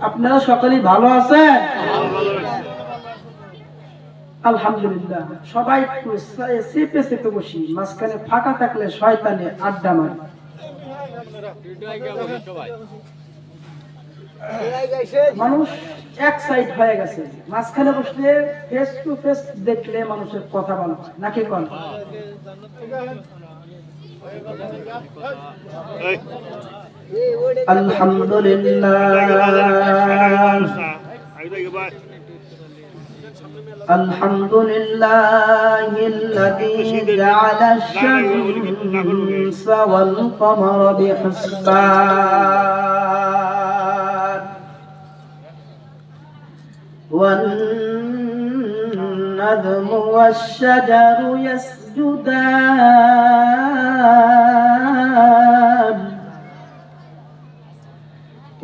আপনারা সকলেই ভালো আছেন? আলহামদুলিল্লাহ। সবাই চেপে চেপে বসি, মাঝখানে ফাঁকা থাকলে শয়তানে আড্ডা মারে। মানুষ এক সাইড হয়ে গেছে, মাঝখানে বসলে ফেস টু ফেস দেখলে মানুষের কথা বলা হয় নাকি কোন? আলহামদুলিল্লাহিল্লাযী জাআলা আশ-শামসা ওয়াল কমারা বিহিসবান ওয়ান নাজমু ওয়াশ-শাজারু ইয়াসজুদান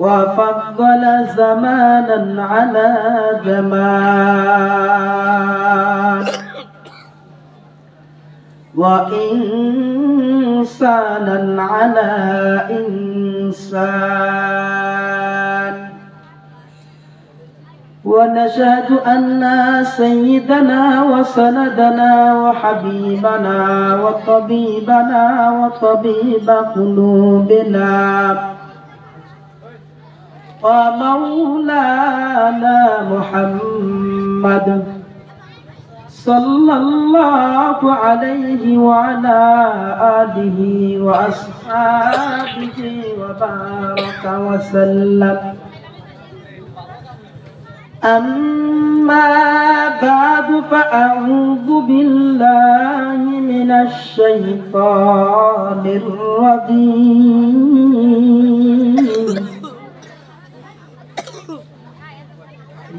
وفضل زمانا على زمان وإنسانا على إنسان ونشهد أن سيدنا وسندنا وحبيبنا وطبيبنا وطبيب قلوبنا ومولانا محمد صلى الله عليه وعلى آله وأصحابه وبارك وسلم أما بعد فأعوذ بالله من الشيطان الرجيم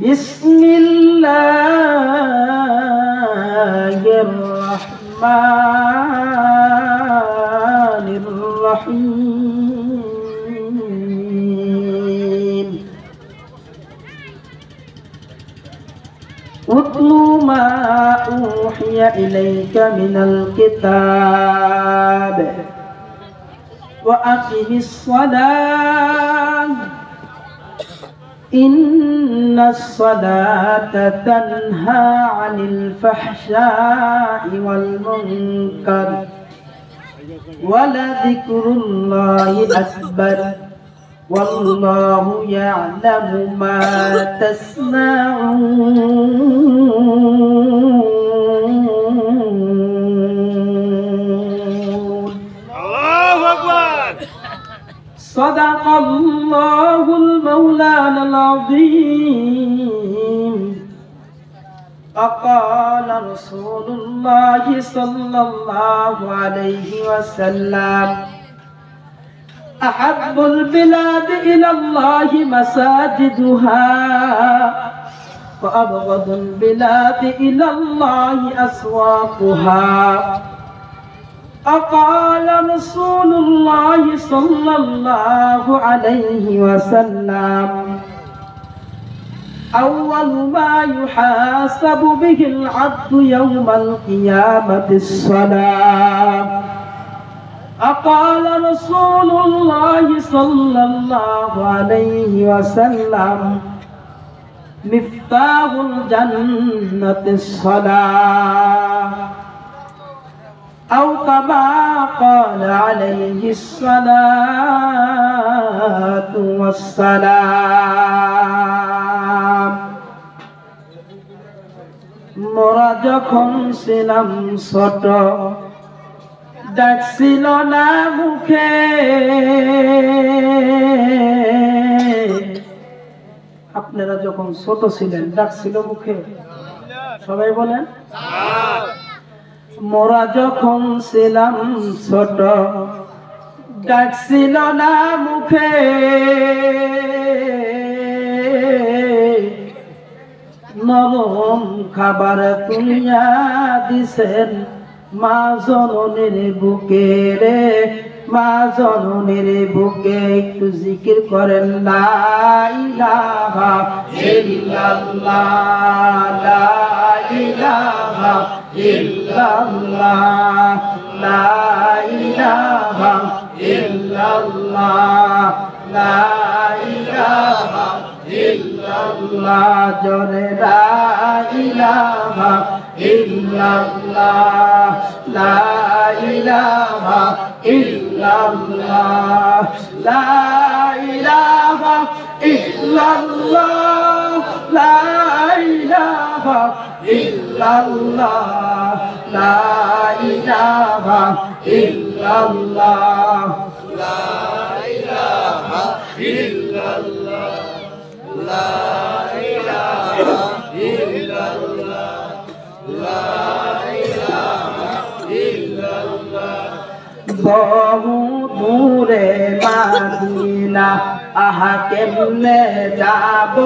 بسم الله الرحمن الرحيم اتل ما أوحي إليك من الكتاب وأقم الصلاة إن الصلاة تنهى عن الفحشاء والمنكر ولذكر الله أكبر والله يعلم ما تصنعون. الله أكبر. صدق الله المولانا العظيم. وقال رسول الله صلى الله عليه وسلم أحب البلاد إلى الله مساجدها وأبغض البلاد إلى الله أسواقها. وقال رسول الله صلى الله عليه وسلم أول ما يحاسب به العبد يوم القيامة الصلاة. وقال رسول الله صلى الله عليه وسلم مفتاح الجنة الصلاة أو كما قال عليه الصلاة والسلام. মোরা যখন ছিলাম ছোট ডাকছিল না মুখে, আপনারা যখন ছোট ছিলেন ডাকছিল মুখে? সবাই বলেন। মোরা যখন ছিলাম ছোট ডাকছিল না মুখে, নরম খাবার তুলিয়া দিছেন মা জননীর বুকে রে, মা জননীর বুকে। একটু জিকির করেন লা ইলাহা ইল্লাল্লাহ, লা ইলাহা ইল্লাল্লাহ, লা ইলাহা ইল্লাল্লাহ, লা ইলাহা ইলাহা ইল্লাল্লাহ জোরে লা ইলাহা ইল্লাল্লাহ লা ইলাহা ইল্লাল্লাহ লা ইলাহা ইল্লাল্লাহ লা ইলাহা ইল্লাল্লাহ লা ইলাহা ইল্লাল্লাহ লা ইলাহা ইল্লাল্লাহ লা ইলাহা ইল্লাল্লাহ লা ইলাহা ইল্লাল্লাহ বহু দূরে মাদিনা আহা কেমনে যাব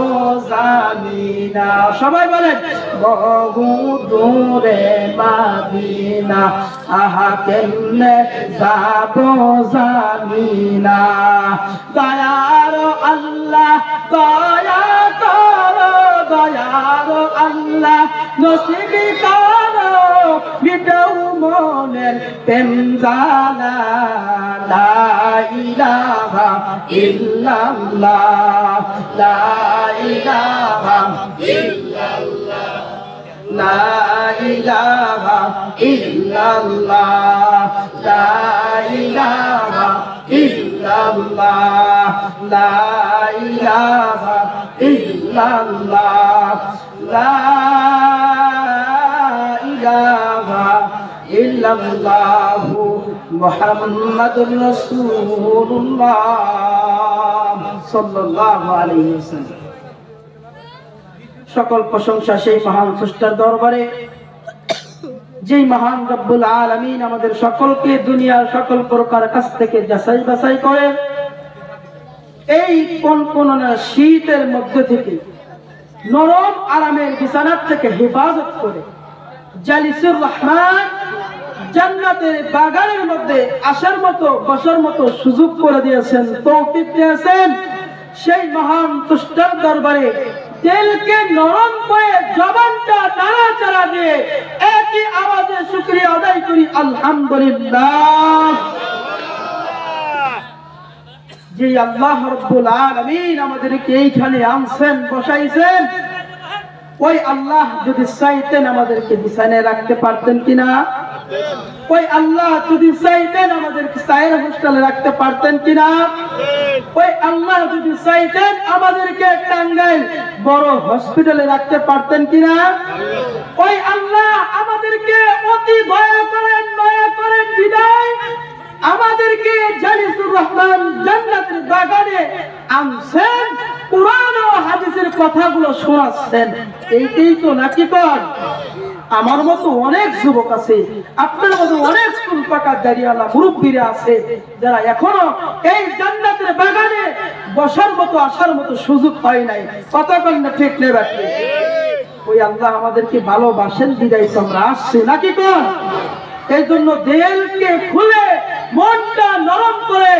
জানিনা সবাই বলেন বহু দূরে মাদিনা আহা কেমনে যাব জানিনা দয়ার আল্লাহ দয়া করো দয়ার আল্লাহ নসিব করো মিটাও মনের পেনজালা লা ইলাহা ইল্লাল্লাহ লা ইলাহা ইল্লাল্লাহ লা ইলাহা ইল্লাল্লাহ লা ইলাহা ইল্লাল্লাহ লা ইলাহা ইল্লাল্লাহ লা ইলাহা ইল্লাল্লাহ মুহাম্মাদুর রাসূলুল্লাহ সাল্লাল্লাহু আলাইহি ওয়াসাল্লাম। সকল প্রশংসা সেই মহান স্রষ্টার দরবারে, যেই মহান রব্বুল আলামিন আমাদের সকলকে দুনিয়ার সকল প্রকার কাছ থেকে যাচাই বাছাই করে এই কনকনানা শীতের মধ্যে থেকে নরম আরামের বিছানার থেকে হেফাজত করে জালিসুর রহমান জান্নাতের বাগানের মধ্যে আসার মতো বসার মতো সুযোগ করে দিয়েছেন, তৌফিক দিয়েছেন। সেই মহান স্রষ্টার দরবারে দিলকে নরম করে জবানটা নাড়াচাড়া দিয়ে একই আওয়াজে শুকরিয়া আদায় করি আলহামদুলিল্লাহ। যে আল্লাহ রাব্বুল আলামিন আমাদেরকে এইখানে আনছেন, বসাইছেন, ওই আল্লাহ যদি চাইতেন আমাদেরকে বিছানায় রাখতে পারতেন কিনা? ওই আল্লাহ যদি চাইতেন আমাদেরকে সায়ের হোস্টেলে রাখতে পারতেন কিনা? ওই আল্লাহ যদি চাইতেন আমাদেরকে টাঙ্গাইল বড় হসপিটালে রাখতে পারতেন কিনা? ওই আল্লাহ আমাদেরকে অতি দয়া করেন বিদায় আমাদেরকে জালিসুর রহমান জান্নাতের বাগানে আনছেন, কুরআন ও হাদিসের কথাগুলো শোনাচ্ছেন। এইটাই তো নাকি কর? আমার মতো অনেক যুবক আছে, আপনার মতো অনেক চুল পাকা দাড়িওয়ালা মুরব্বীরা আছে যারা এখনো এই জান্নাতের বাগানে বসার মতো আসার মতো সুযোগ হয় নাই। কথা বল না ঠিক নেই বাকি? ওই আল্লাহ আমাদেরকে ভালোবাসেন বিদায় তো আমরা আসছি নাকি কর? এই জন্য দিলকে খুলে মনটা নরম করে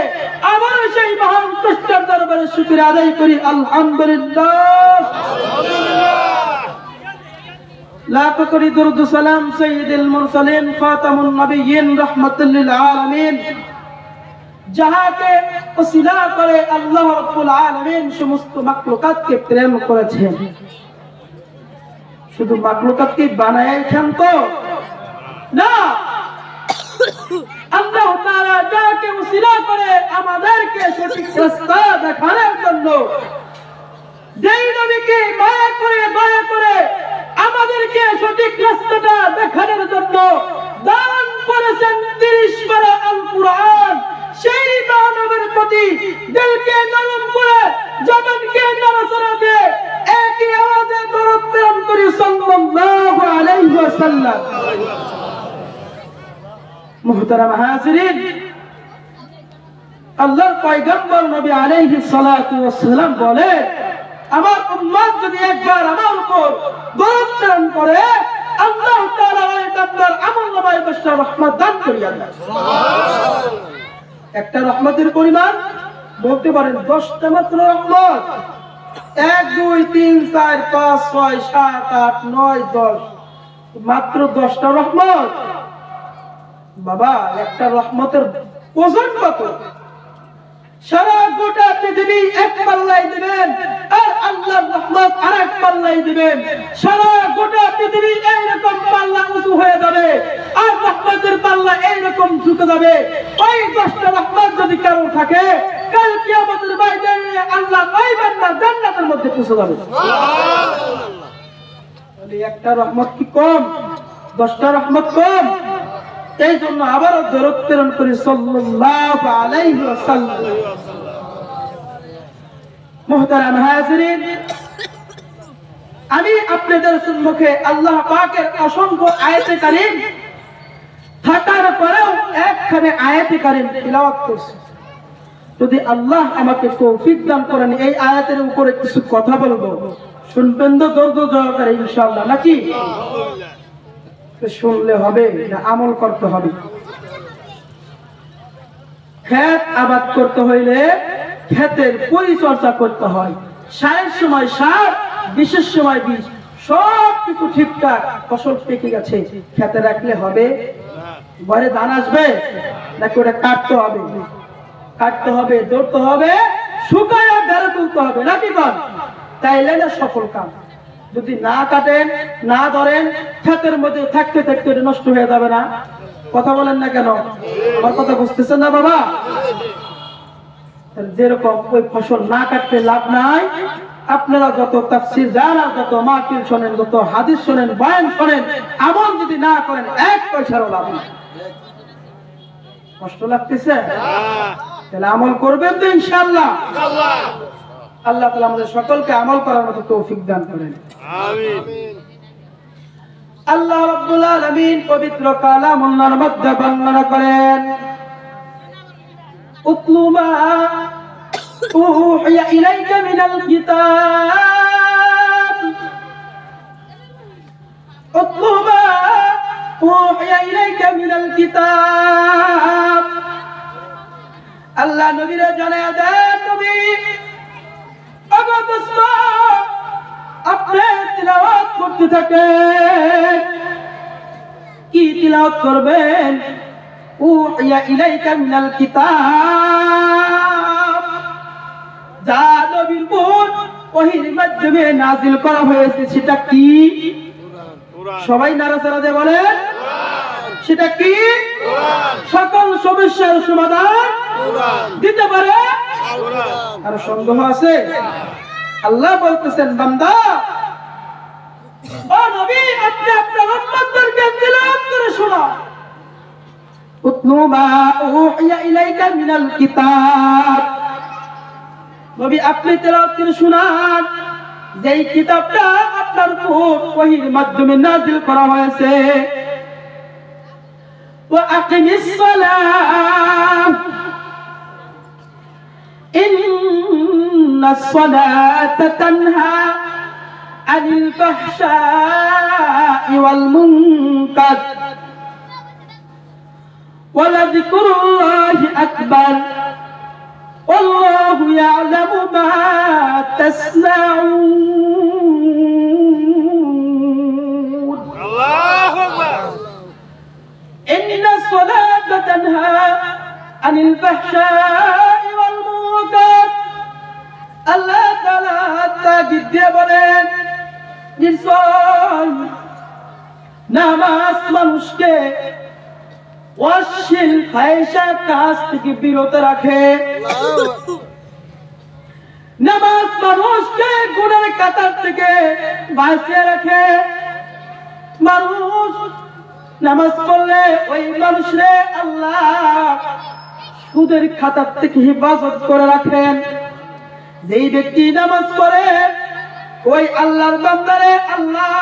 আবার সেই মহান স্রষ্টার দরবারে শুকরিয়া আদায় করি আলহামদুলিল্লাহ। লাখ কোটি দরুদ সালাম সাইয়্যিদুল মুরসালিন খাতামুন নবিয়্যিন রাহমাতুল লিল আলামিন, যাহাকে ওসিলা করে আল্লাহ রাব্বুল আলামিন সমস্ত মাখলুকাতকে প্রেম করেছেন। শুধু মাখলুকাতকে বানাইছেন তো না, আল্লাহ তাআলা যাকে ওসিলা করে আমাদেরকে সঠিক রাস্তা দেখানোর জন্য, যেই নবীকে মায়া করে দয়া করে আমাদেরকে সঠিক রাস্তাটা দেখানোর জন্য দান করেছেন 30 পারা আল কুরআন, সেই মানবের প্রতি দিলকে নরম করে জবানকে নাড়াচাড়া দিয়ে একই আওয়াজে দরুদ প্রেরণ করি সাল্লাল্লাহু আলাইহি ওয়াসাল্লাম। মুহতারাম হাজিরিন, আল্লাহর পয়গম্বর নবী আলাইহিস সালাতু ওয়াস সালাম বলে, আমার উম্মত যদি একবার আমার উপর দরুদ প্রেরণ করে আল্লাহ তাআলা ওই বান্দার আমলনামায় 10টা রহমত দান করিয়া দেন। একটা রহমতের পরিমাণ বলতে পারেন 10টা মাত্র রহমত। 1 2 3 4 5 6 7 8 9 10, মাত্র 10টা রহমত। বাবা, একটা রহমতের ওজন কত? সারা গোটা পৃথিবী এক পাল্লায় দিবেন আর আল্লাহর রহমত আরেক পাল্লায় দিবেন। সারা গোটা পৃথিবী এইরকম পাল্লা উঁচু হয়ে যাবে আর রহমতের পাল্লা এইরকম ঝুঁকে যাবে। ওই 10টা রহমত যদি কারো থাকে, কাল কিয়ামতের ময়দানে আল্লাহ ওই বান্দা জান্নাতের মধ্যে পৌঁছে যাবে। তাহলে একটা রহমত কি কম? 10টা রহমত কম? এই জন্য আবারও দরুদ প্রেরণ করি সাল্লাল্লাহু আলাইহি ওয়াসাল্লাম। মুহতারাম হাজিরিন, আমি আপনাদের সম্মুখে আল্লাহ পাকের অসংখ্য আয়াতে কারীম থাকার পরেও একখানে আয়াতে কারীম তিলাওয়াত করছি। যদি আল্লাহ আমাকে তৌফিক দান করেন এই আয়াতের উপরে কিছু কথা বলবো, শুনবেন তো ধৈর্য সহকারে ইনশাআল্লাহ, নাকি? শুনলে হবে না আমল করতে হবে? ক্ষেত আবাদ করতে হইলে ক্ষেতের পরিচর্যা করতে হয়। সারের সময় সার, বীজের সময় বীজ, সব কিছু ঠিকঠাক ফসল পেকে গেছে, ক্ষেতে রাখলে হবে? ঘরে ধান আসবে নাকি ওটা কাটতে হবে? কাটতে হবে, ধরতে হবে, শুকায় বেড়ে তুলতে হবে, নাকি বল? তাইলে না সফল কাম। যদি না কাটেন, না ধরেন, ক্ষেতের মধ্যে থাকতে থাকতে নষ্ট হয়ে যাবে না? কথা বলেন না কেন? আমার কথা বুঝতেছেন না বাবা? যেরকম ওই ফসল না কাটতে লাভ নাই, আপনারা যত তাফসীর জানেন, যত মাহফিল শোনেন, যত হাদিস শোনেন, বয়ান শোনেন, আমল যদি না করেন এক পয়সারও লাভ নাই। কষ্ট লাগতেছে? তাহলে আমল করবেন তো ইনশাআল্লাহ। আল্লাহ তাআলা আমাদের সকলকে আমল করার মতো তৌফিক দান করেন, আমিন। আল্লাহ রাব্বুল আলামিন পবিত্র কালামুল্লাহর মধ্যে বর্ণনা করেন, উতলু মা উহিয়া ইলাইকা মিনাল কিতাব, উতলু মা উহিয়া ইলাইকা মিনাল কিতাব। আল্লাহ নবীরে জানায়া দেন, নবী আপনি তিলাওয়াত করতে থাকেন। কি তিলাওয়াত করবেন? উহিয়া ইলাইকা মিনাল কিতাব, যা নবীর উপর ওহীর মাধ্যমে নাযিল করা হয়েছে। সেটা কি? সবাই নারাসারা দিয়ে বলেন, সেটা কি? সকল সমস্যার সমাধান দিতে পারে। আর সন্দেহ আছে? আল্লাহ বলতেছেন, বান্দা ও নবী, আপনি আপনার উম্মতদেরকে তিলাওয়াত করে শোনান। উতলু মা উহিয়া ইলাইকা মিনাল কিতাব, নবী আপনি তিলাওয়াত করে শোনান যেই কিতাবটা আপনার উপর ওহীর মাধ্যমে নাযিল করা হয়েছে। ওয়া আকিমিস সালাহ, ইন্নাস সালাতা তানহা আনিল ফাহশাই ওয়াল মুনকার ওয়া লাযিকরুল্লাহি আকবার ওয়াল্লাহু ইয়ালামু মা তাসনাউন। আল্লাহু আকবার। ইন্নাস সালাতা তানহা আনিল ফাহশাই ওয়াল মুনকার। আল্লাহ তাআলা তাকিদ দিয়ে বলেন, নিশ্চয় নামাজ মানুষকে অশ্লীল ফাহিশা কাজ থেকে বিরত রাখে। নামাজ মানুষকে গুনাহের কাতার থেকে বাঁচিয়ে রাখে। মানুষ নামাজ পড়লে ওই মানুষরে আল্লাহ সুদের খাতার থেকে হেফাজত করে রাখেন। যেই ব্যক্তি নামাজ পড়ে ওই আল্লাহর বান্দারে আল্লাহ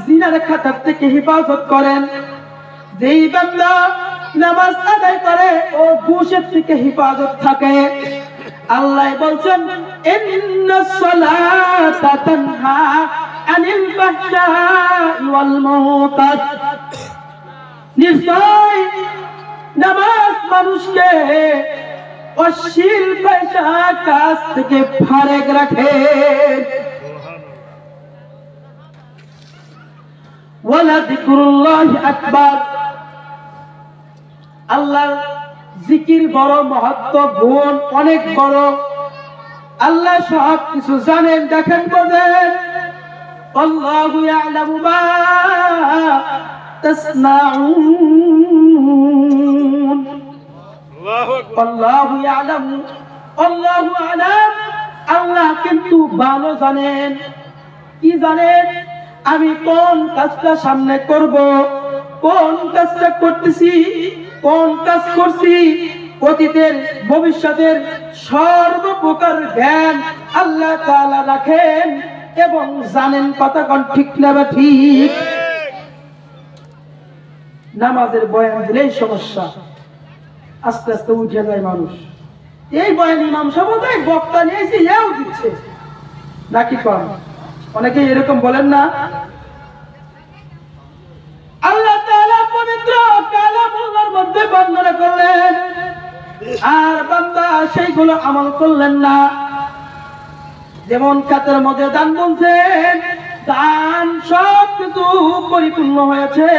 জিনার খাতার থেকে হেফাজত করেন। যেই বান্দা নামাজ আদায় করে ও ঘুষের থেকে হেফাজত থাকে। আল্লাহ বলছেন, ইন্নাস সালাতা তানহা আনিল ফাহশাই ওয়াল মুনকার। নিশ্চয় নামাজ মানুষকে অশ্লীল ফাহিশা কাজ থেকে ফারেক রাখে। ওয়া লাযিকরুল্লাহি আকবার। আল্লাহর জিকির বড়, মাহাত্ম গুণ অনেক বড়। আল্লাহ সব কিছু জানেন। দেখেন বলেন আল্লাহু ইয়ালামু মা তাসনাউন। আল্লাহু ইয়ালামু, আল্লাহু আলাম। আল্লাহ কিন্তু ভালো জানেন। কি জানেন? আমি কোন কাজটা সামনে করব, কোন কাজটা করতেছি, কোন কাজ করছি, অতীতের ভবিষ্যতের সর্বপ্রকার জ্ঞান আল্লাহ তাআলা রাখেন এবং জানেন। কথা কোন ঠিক না বা ঠিক? নামাজের বয়ান দিলেই সমস্যা, আস্তে আস্তে উঠে যায় মানুষ। এই বয়ান ইমাম সাহেব বক্তা নিয়েছে, এও দিচ্ছে নাকি কম? অনেকে এরকম বলেন না? আল্লাহ তাআলা পবিত্র কালামুল্লাহর মধ্যে বর্ণনা করলেন, আর বান্দা সেইগুলো আমল করলেন না। যেমন খাতের মধ্যে দান বলছেন, দান সব কিছু পরিপূর্ণ হয়েছে,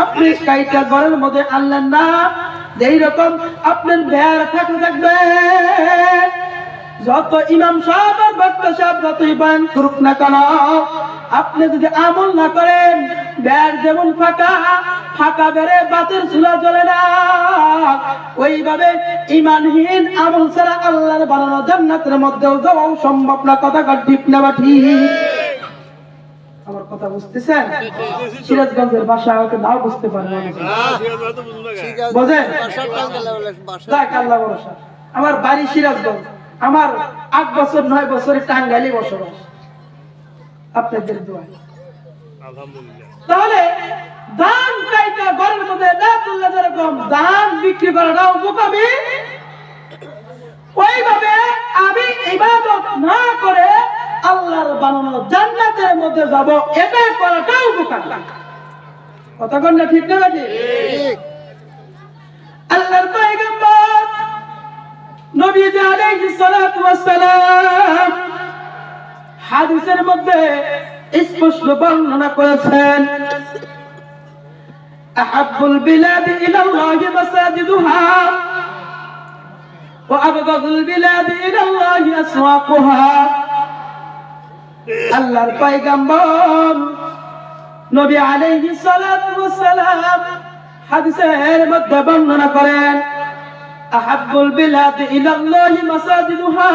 আপনি কাইটা ঘরের মধ্যে আনলেন না। যেই রকম আপনার বেয়ার থাকবে, যত ইমাম সাহেব আর বক্তা সাহেব যতই বয়ান করুক না কেন, আপনি যদি আমল না করেন, বের যেমন ফাঁকা, ফাঁকা বেড়ে বাতের চুলা জ্বলে না, ওইভাবে ইমানহীন আমল ছাড়া আল্লাহর বানানো জান্নাতের মধ্যেও যাওয়াও সম্ভব না। কথা ঠিক না বা ঠিক? আমার কথা বুঝতেছেন? সিরাজগঞ্জের ভাষা হয়তো নাও বুঝতে পারেন, বুঝেন? আল্লাহ ভরসা। আমার বাড়ি সিরাজগঞ্জ, আমার 8 বছর 9 বছরে টাঙ্গাইলে বসবাস। আপনাদের দোয়া। তাহলে দান কাইটা ঘরের মধ্যে না তুললে যেরকম দান বিক্রি করাটাও বোকামি, ওইভাবে আমি ইবাদত না করে আল্লাহর বানানো জান্নাতের মধ্যে যাব, এটা করাটাও বোকামি। কথা কোন না ঠিক না? ঠিক। আল্লাহর পয়গম্বর নবী আলাইহিস সালাতু ওয়াস সালাম হাদিসের মধ্যে স্পষ্ট বর্ণনা করেছেন, আহাব্বুল বিলাদি ইলাল্লাহি মাসাজিদুহা ওয়া আবগাদুল বিলাদি ইলাল্লাহি আসওয়াকুহা। আল্লাহর পয়গম্বর নবী আলাইহিস সালাতু ওয়াস সালাম হাদিসের মধ্যে বর্ণনা করেন, আহাব্বুল বিলাদি ইলাল্লাহি মাসাজিদুহা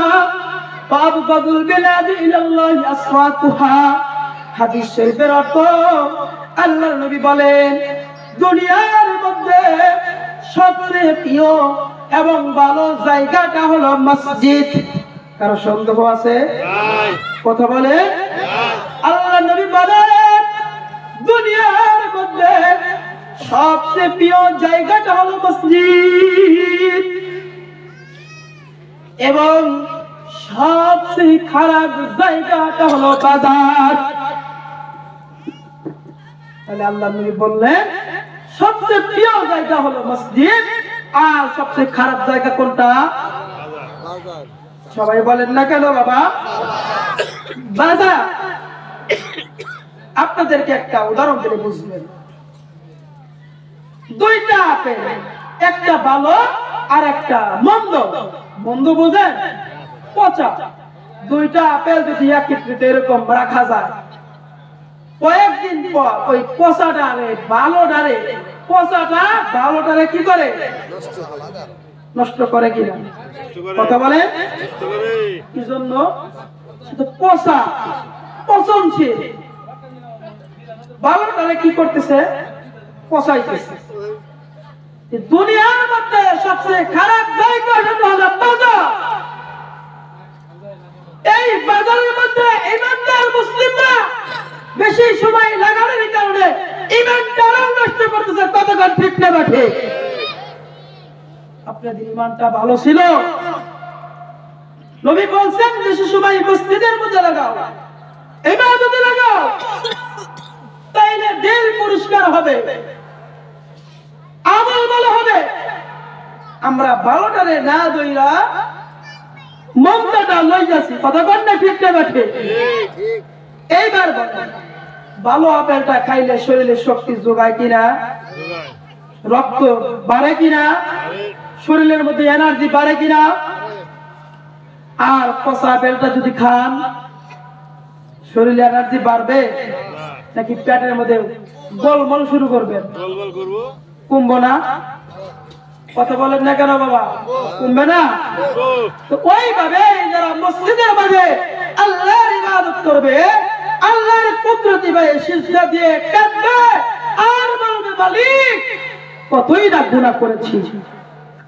ওয়া আবগাদুল বিলাদি ইলাল্লাহি আসওয়াকুহা। হাদিস শরীফের অর্থ, আল্লাহর নবী বলেন, দুনিয়ার মধ্যে সবচেয়ে প্রিয় এবং ভালো জায়গাটা হলো মসজিদ। কারো সন্দেহ আছে? কথা বলে। আল্লাহর নবী বলেন, দুনিয়ার মধ্যে সবচেয়ে প্রিয় জায়গাটা হলো মসজিদ, এবং সবচেয়ে খারাপ জায়গাটা হলো বাজার। তাহলে আল্লাহ নবী বললেন সবচেয়ে প্রিয় জায়গা হলো মসজিদ, আর সবচেয়ে খারাপ জায়গা কোনটা? সবাই বলেন না কেন বাবা? বাজার। আপনাদেরকে একটা উদাহরণ দিলে বুঝবেন। দুইটা আপেল, একটা ভালো আর একটা মন্দ। মন্দ বোঝেন? পচা। দুইটা আপেল যদি একত্রিত এরকম রাখা যায়, কয়েকদিন পর ওই পচাটারে ভালোটারে, পচাটা ভালোটারে কি করে? নষ্ট করে কিনা? কথা বলে। কি জন্য? পচা, পচনশীল। ভালোটারে কি করতেছে? পচাইতেছে। দুনিয়ার মধ্যে সবচেয়ে খারাপ জায়গা সেটা হলো বাজার। এই বাজারের মধ্যে ইমানদার মুসলিমরা বেশি সময় লাগানোর কারণে ইমানটাও নষ্ট করতেছে। কতক্ষণ ঠিক না ঠিক? আপনাদের ইমানটা ভালো ছিল, নবী বলছেন বেশি সময় মসজিদের মধ্যে লাগাও, ইবাদতে লাগাও, তাইলে দিল পরিষ্কার হবে, আমল ভালো হবে। আমরা ভালোটারে না দইরা মন্দটা লই যাচ্ছি। কথা বল না ঠিক না ঠিক? এইবার বলেন, ভালো আপেলটা খাইলে শরীরে শক্তি যোগায় কিনা? রক্ত বাড়ে কিনা? শরীরের মধ্যে এনার্জি বাড়ে কিনা? আর পচা বেলটা যদি খান শরীরে এনার্জি বাড়বে নাকি পেটের মধ্যে গোলমল শুরু করবে? কমবো না? কথা বলেন না কেন বাবা? কমবে না? তো ওইভাবে যারা মসজিদের মাঝে আল্লাহর ইবাদত করবে, আল্লাহর কুদরতি ভাবে সিজদা দিয়ে কাঁদবে আর বলবে মালিক কতই না গুনাহ করেছি,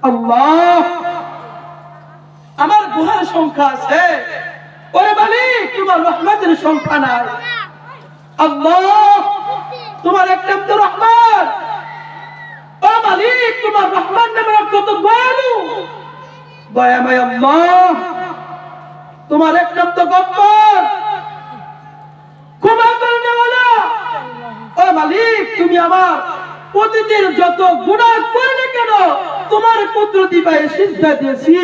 আল্লাহ আমার গুনাহের সংখ্যা আছে, ওরে মালিক তোমার রহমতের সংখ্যা নাই, আল্লাহ তোমার একটা তো রহমান, ও মালিক তোমার রহমান নামের কত দয়ালু, দয়াময় আল্লাহ তোমার একটা তো গফফার, ক্ষমা করনে ওয়ালা, ও মালিক তুমি আমার প্রতিদিন যত গুনাহ করি না কেন তোমার কুদরতি পায়ে সিজদা দিয়েছি,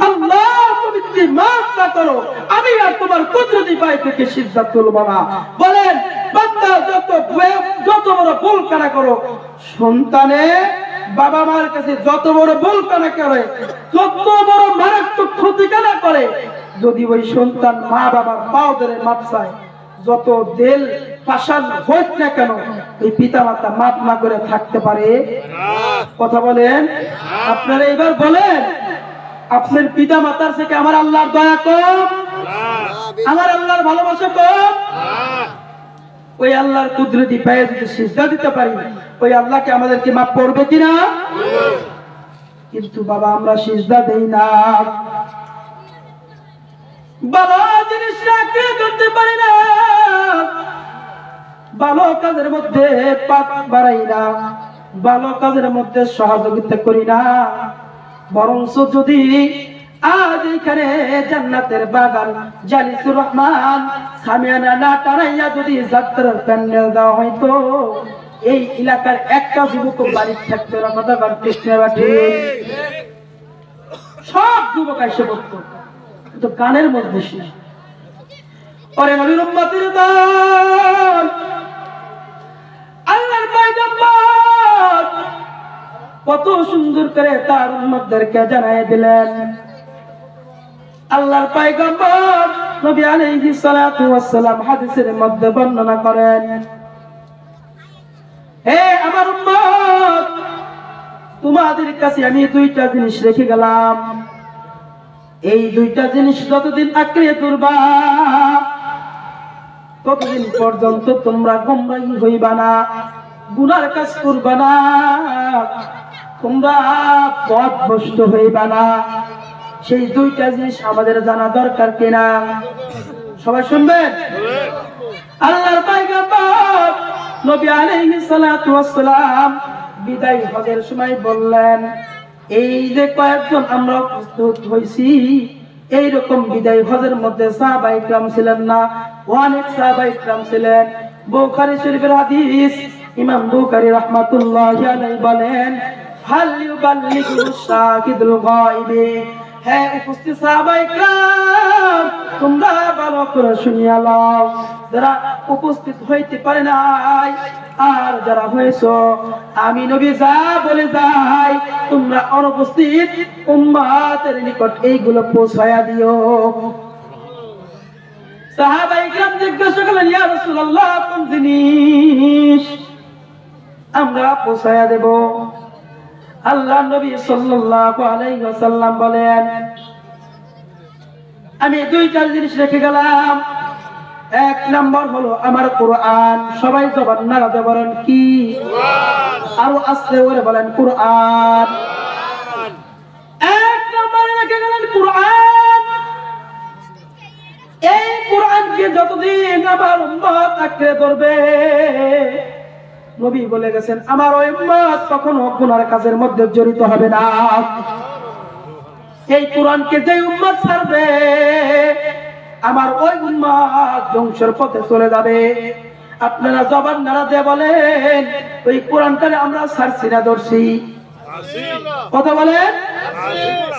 আল্লাহ তুমি যদি মাফ না করো আমি আর তোমার কুদরতি পায়ে থেকে সিজদা তুলব না। বলেন বান্দা যত বড় ভুল কানা করো, সন্তানে বাবা মার কাছে যত বড় ভুল কানা করে, যত বড় মারাত্মক ক্ষতি কানা করে, যদি ওই সন্তান মা বাবার পাও ধরে মাপ চায়, যত দেল পাশান হোক না কেন এই পিতা মাতা মাপ না করে থাকতে পারে? কথা বলেন। আপনারা এবার বলেন আপনার পিতা মাতার থেকে আমার আল্লাহর দয়া কম, আমার আল্লাহর ভালোবাসা কম? ওই আল্লাহর কুদরতি পায়ে যদি সিজদা দিতে পারি ওই আল্লাহকে আমাদেরকে মাফ করবে কিনা? কিন্তু বাবা আমরা সিজদা দেই না, ভালো জিনিসটা কে করতে পারি না, ভালো কাজের মধ্যে পাক বাড়াই না, ভালো কাজের মধ্যে সহযোগিতা করি না, বরঞ্চ যদি আজ এখানে জান্নাতের বাগান জালিসুর রহমান সামিয়ানা না টানাইয়া যদি যাত্রার প্যান্ডেল দেওয়া হয়তো এই এলাকার একটা যুবক বাড়ি থাকতো না, কথা কৃষ্ণের বাটি সব যুবক এসে পড়তো, তো কানের মধ্যে শুনে ওরে নবীর উম্মতের দল আল্লাহর পয়গম্বর কত সুন্দর করে তার উম্মতদেরকে জানায় দিলেন। আল্লাহর পয়গম্বর নবী আলাইহিস সালাতু ওয়াস সালাম হাদিসের মধ্যে বর্ণনা করেন, হে আমার উম্মত তোমাদের কাছে আমি দুইটা জিনিস রেখে গেলাম, এই দুইটা জিনিস যতদিন আঁকড়ে ধরবা ততদিন পর্যন্ত তোমরা গোমরাহি হইবা না, গুনার কাজ করবা না, তোমরা পথভ্রষ্ট হইবা না। সেই দুইটা জিনিস আমাদের জানা দরকার কিনা? সবাই শুনবেন। আল্লাহর পয়গম্বর নবী আলাইহিস সালাতু ওয়াস সালাম বিদায় হজের সময় বললেন, এই যে কয়েকজন আমরা প্রস্তুত হইছি এইরকম বিদায় হজের মধ্যে সাহাবায়ে কিরাম ছিলেন না, অনেক সাহাবায়ে কিরাম ছিলেন। বুখারী শরীফের হাদিস, ইমাম বুখারী রাহমাতুল্লাহি আলাইহি বলেন, ফাল ইউবাল্লিগুস শাহিদুল গায়বি, হে উপস্থিত সাহাবায়ে কিরাম তোমরা ভালো করে শুনিয়া লও, যারা উপস্থিত হইতে পারে নাই আর যারা হয়েছো আমি নবী যা বলে যাই তোমরা অনুপস্থিত উম্মতের নিকট এইগুলো পৌঁছায়া দিও। সাহাবায়ে কিরাম জিজ্ঞাসা করলেন, ইয়া রাসূলুল্লাহ কোন জিনিস আমরা পৌঁছায়া দেব? আল্লাহর নবী সাল্লাল্লাহু আলাইহি ওয়াসাল্লাম বলেন, আমি দুইটা জিনিস রেখে গেলাম, এক নম্বর হলো আমার কোরআন। সবাই জবান নাড়াতে বলেন কি? আরো আস্তে করে বলেন কোরআন। এক নম্বরে রেখে গেলেন কোরআন। এই কোরআনকে যতদিন আমার উম্মত আঁকড়ে ধরবে, নবী বলে গেছেন আমার ওই উম্মত কখনো গুনার কাজের মধ্যে জড়িত হবে না। এই কোরআনকে যে উম্মত ছাড়বে আমার ওই উম্মত ধ্বংসের পথে চলে যাবে। আপনারা জবান নাড়া দিয়ে বলেন ওই কোরআনটারে আমরা ছাড়ছি না ধরছি? কথা বলেন।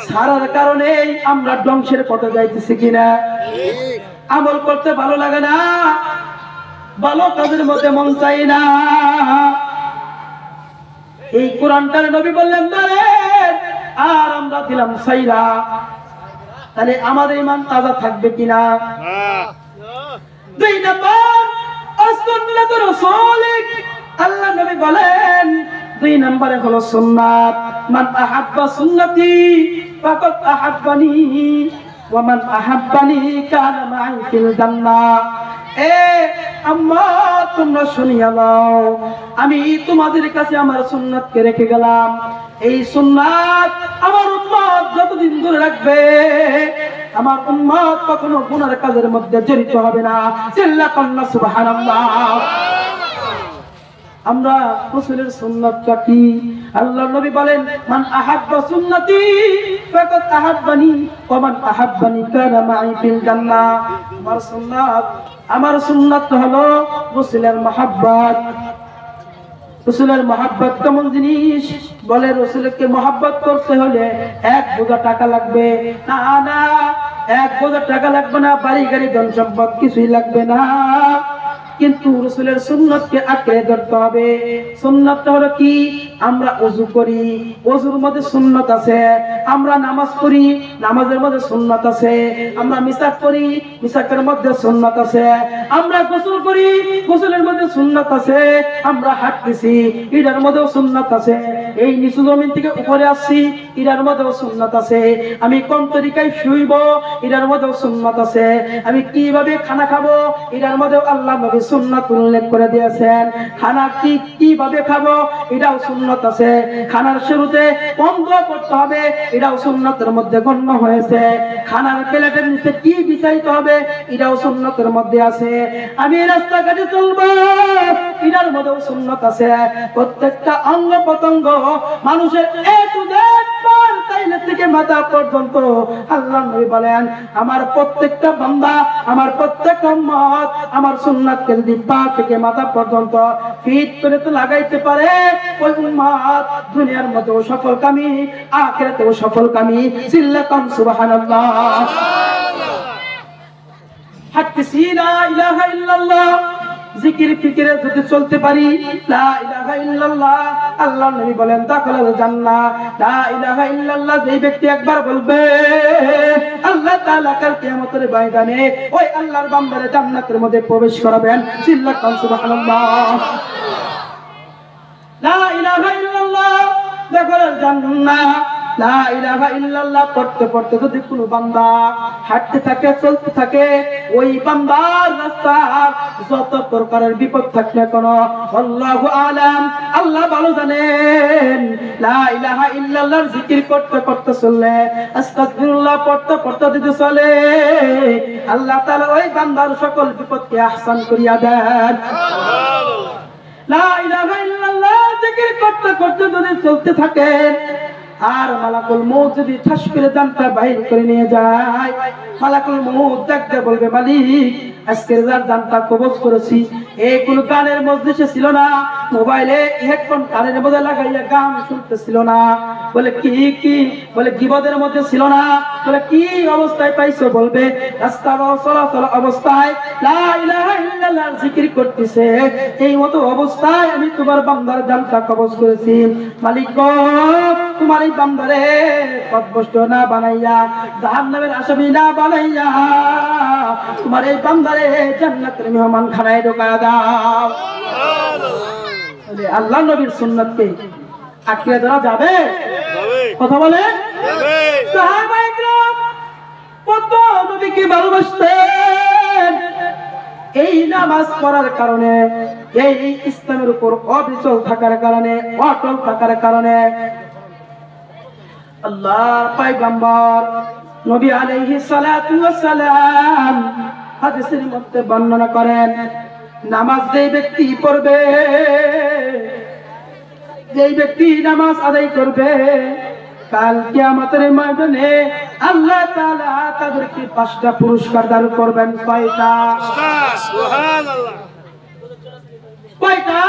ছাড়ার কারণে আমরা ধ্বংসের পথে যাইতেছি কিনা? আমল করতে ভালো লাগে না, ভালো কাজের মধ্যে মন চাই না। এই কোরআনটারে নবী বললেন ধরেন আর আমরা দিলাম সাইরা, তাহলে আমাদের ঈমান তাজা থাকবে কিনা? দুই নম্বর সুন্নাতুর রাসূল, আল্লাহ নবী বলেন দুই নম্বরে হলো সুন্নাত। মান আহাব্বা সুন্নতি ফাকাদ আহাব্বানি ওয়া মান আহাব্বানি কানা মাই ফিল জান্নাহ। এ আম্মা তোমরা শুনিয়া নাও, আমি তোমাদের কাছে আমার সুন্নাতকে রেখে গেলাম। এই সুন্নাত আমার উম্মত যতদিন ধরে রাখবে, আমার উম্মত কখনো গুনার কাজের মধ্যে জড়িত হবে না। চিল্লাকান্না সুবহানাল্লাহ। আমরা রাসূলের সুন্নাতটা কি? আল্লাহর নবী বলেন মান আহাব্বা সুন্নতি ফাকাদ আহাব্বানি ওয়া মান আহাব্বানি কানা মাই ফিল জান্নাহ। আমার সুন্নাত হলো রাসূলের মহব্বত। রাসূলের মহব্বত কেমন জিনিস? বলে রাসূলকে মহব্বত করতে হলে এক বোঝা টাকা লাগবে না। না, এক বোঝা টাকা লাগবে না, বাড়ি গাড়ি ধন সম্পদ কিছুই লাগবে না, কিন্তু রাসূলের সুন্নাতকে আঁকড়ে ধরতে হবে। সুন্নাতটা হলো কি? আমরা ওযু করি, ওযুর মধ্যে সুন্নাত আছে। আমরা নামাজ পড়ি, নামাজের মধ্যে সুন্নাত আছে। আমরা মিসাক করি, মিসাকের মধ্যে সুন্নাত আছে। আমরা গোসল করি, গোসলের মধ্যে সুন্নাত আছে। আমরা হাঁটতেছি, এটার মধ্যেও সুন্নাত আছে। এই নিচু জমিন থেকে উপরে আসছি, এটার মধ্যেও সুন্নাত আছে। আমি কোন তরিকায় শুইব, এটার মধ্যেও সুন্নাত আছে। আমি কিভাবে খানা খাবো, এটার মধ্যেও আল্লাহ নবী সুন্নাত উল্লেখ করে দিয়েছেন। খানা কিভাবে খাবো, এটাও সুন্নাত আছে। খানার শুরুতে বন্ধ করতে হবে, এটাও সুন্নাতের মধ্যে গণ্য হয়েছে। খানার প্লেটের নিচে কি বিছাইতে হবে, এটাও সুন্নাতের মধ্যে আছে। আমি রাস্তাঘাটে চলবো, এটার মধ্যেও সুন্নাত আছে। প্রত্যেকটা অঙ্গ প্রত্যঙ্গ মানুষের এ টু জেড পর তাইলে থেকে মাথা পর্যন্ত আল্লাহ নবী বলেন আমার প্রত্যেকটা বান্দা, আমার প্রত্যেকটা উম্মত আমার সুন্নাতকে যদি পা থেকে মাথা পর্যন্ত ফিট করে তো লাগাইতে পারে, ওই উম্মত দুনিয়ার মধ্যেও সফলকামী, আখিরাতেও সফলকামী। চিল্লাকান সুবহানাল্লাহ। হাঁটতেছি লা ইলাহা ইল্লাল্লাহ, জিকির ফিকিরে যদি চলতে পারি, লা ইলাহা ইল্লাল্লাহ, আল্লাহর নবী বলেন দাখালাল জান্নাহ। লা ইলাহা ইল্লাল্লাহ যেই ব্যক্তি একবার বলবে, আল্লাহ তাআলা কাল কিয়ামতের ময়দানে ওই আল্লাহর বান্দারে জান্নাতের মধ্যে প্রবেশ করাবেন। চিল্লাকান সুবহানাল্লাহ। লা ইলাহা ইল্লাল্লাহ দাখালাল জান্নাহ। লা ইলাহা ইল্লাল্লাহ পড়তে পড়তে যদি কোনো বান্দা হাঁটতে থাকে, চলতে থাকে, ওই বান্দার রাস্তার যত প্রকারের বিপদ থাকলে কোন আল্লাহু আলাম, আল্লাহ ভালো জানেন। লা ইলাহা ইল্লাল্লাহর জিকির করতে করতে চললে, আস্তাগফিরুল্লাহ পড়তে পড়তে যদি চলে, আল্লাহ তাআলা ওই বান্দার সকল বিপদকে আহসান করিয়া দেন। লা ইলাহা ইল্লাল্লাহ জিকির করতে করতে যদি চলতে থাকে, আর মালাকুল মউত যদি ঠাস করে জানটা বাইর করে নিয়ে যায়, মালাকুল মউত ডাকতে বলবে মালিক আজকের যার জানটা কবজ করেছি, এই কোন গানের মজলিসে ছিল না, মোবাইলে হেডফোন কানের মধ্যে লাগাইয়া গান শুনতেছিল না, বলে কি বলে গিবদের মধ্যে ছিল না, বলে কি অবস্থায় পাইছো, বলবে রাস্তা চলাচল অবস্থায় লা ইলাহা ইল্লাল্লাহ জিকির করতেছে, এই মতো অবস্থায় আমি তোমার বান্দার জানটা কবজ করেছি। মালিক গো, তোমার এই বান্দারে পথভ্রষ্ট না বানাইয়া, জাহান্নামের আসামি না বানাইয়া, তোমার এই বান্দারে জান্নাতের মেহমান খানায় ঢোকায়া দাও। আল্লাহ নবীর সুন্নাতকে আঁকড়ে ধরা যাবে? কথা বলে সাহাবায়ে কেরাম কত নবীকে ভালোবাসতেন। এই নামাজ পড়ার কারণে, এই ইসলামের উপর অবিচল থাকার কারণে, অটল থাকার কারণে আল্লাহর পয়গম্বর নবী আলাইহিস সালাতু ওয়াস সালাম হাদিসের মধ্যে বর্ণনা করেন, নামাজ যেই ব্যক্তি পড়বে, যেই ব্যক্তি নামাজ আদায় করবে, কাল কিয়ামতের ময়দানে আল্লাহ তাআলা তাদেরকে 5টা পুরস্কার দান করবেন। কয়টা? সুবহানাল্লাহ। কয়টা?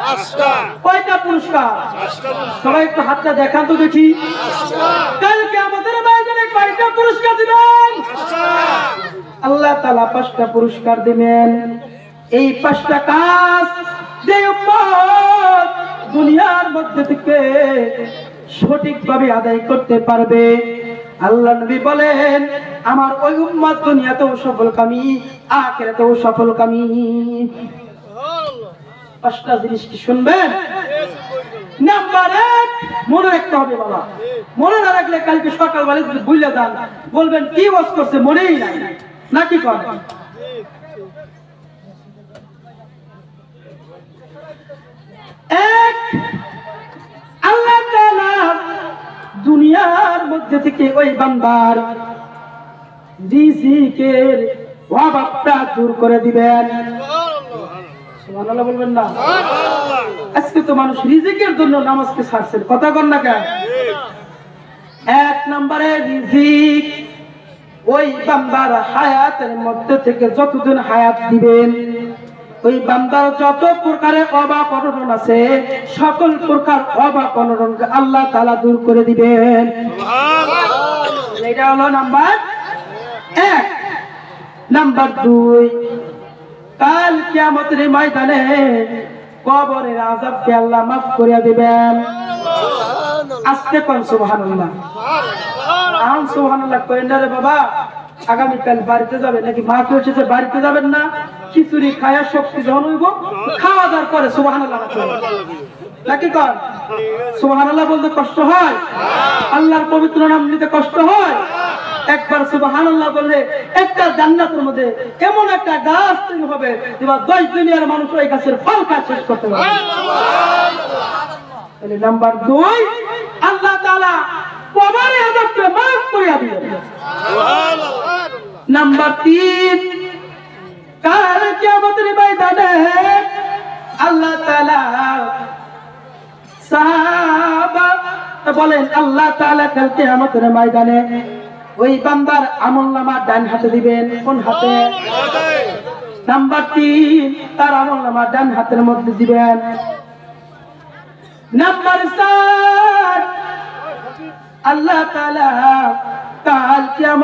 5টা। কয়টা পুরস্কার? 5টা। সবাই একটু হাতটা দেখান তো দেখি। 5টা। কাল কিয়ামতের ময়দানে কয়টা পুরস্কার দিবেন? 5টা। আল্লাহ তাআলা 5টা পুরস্কার দিবেন। এই 5টা কাজ যে উম্মত দুনিয়ার মধ্যে থেকে সঠিকভাবে আদায় করতে পারবে। আল্লাহ নবী বলেন আমার ওই উম্মত দুনিয়াতেও সফলকামী, আখিরাতেও সফলকামী। পাঁচটা জিনিস কি শুনবেন? নাম্বার 1, মনে রাখতে হবে বাবা। মনে না রাখলে কালকে সকালবেলা যদি ভুলে যান বলবেন কি ওয়াজ করছে মনেই নাই, নাকি কর? এক, আল্লাহ তাআলা দুনিয়ার মধ্যে থেকে ওই বান্দার রিজিকের অভাবটা দূর করে দিবেন। সুবহানাল্লাহ বলবেন না? আজকে তো মানুষ রিজিকের জন্য নামাজকে ছাড়ছেন, কথা কন না কেন? 1 নম্বরে রিজিক, ওই বান্দার হায়াতের মধ্যে থেকে যতদিন হায়াত দিবেন ওই বান্দার যত প্রকারের অভাব অনটন আছে সকল প্রকার অভাব অনটন আল্লাহ তাআলা দূর করে দিবেন। সুবহানাল্লাহ। এটা হলো নাম্বার 1। নাম্বার 2, কাল কিয়ামতের ময়দানে কবরের আযাবকে আল্লাহ মাফ করে দিবেন। আজকে কোন সুবহানাল্লাহ, আম সুবহানাল্লাহ কইন না রে বাবা। আগামীকাল বাড়িতে যাবেন নাকি? মা কইছে যে বাড়িতে যাবেন না, খিচুড়ি খায়া শক্তি যখন হইব খাওয়া দাওয়ার পরে সুবহানাল্লাহ নাকি কর? সুবহানাল্লাহ বলতে কষ্ট হয়? আল্লাহর পবিত্র নাম নিতে কষ্ট হয়? একবার সুবহানাল্লাহ বললে একটা জান্নাতের মধ্যে এমন একটা গাছ তৈরি হবে যেটা 10 দুনিয়ার মানুষ ওই গাছের ফল খায় শেষ করতে পারবে। তাহলে নাম্বার 2, আল্লাহ তাআলা কবরের আযাবকে মাফ করে দিবেন। সুবহানাল্লাহ। নাম্বার 3, কাল কিয়ামতের ময়দানে আল্লাহ তাআলা সাহাবা বলেন আল্লাহ তাআলা কাল কিয়ামতের ময়দানে ওই বান্দার আমলনামা ডান হাতে দিবেন। কোন হাতে? নাম্বার 3, তার আমলনামা ডান হাতের মধ্যে দিবেন। নাম্বার 4, আল্লাহ তাআলা কাল কিয়ামত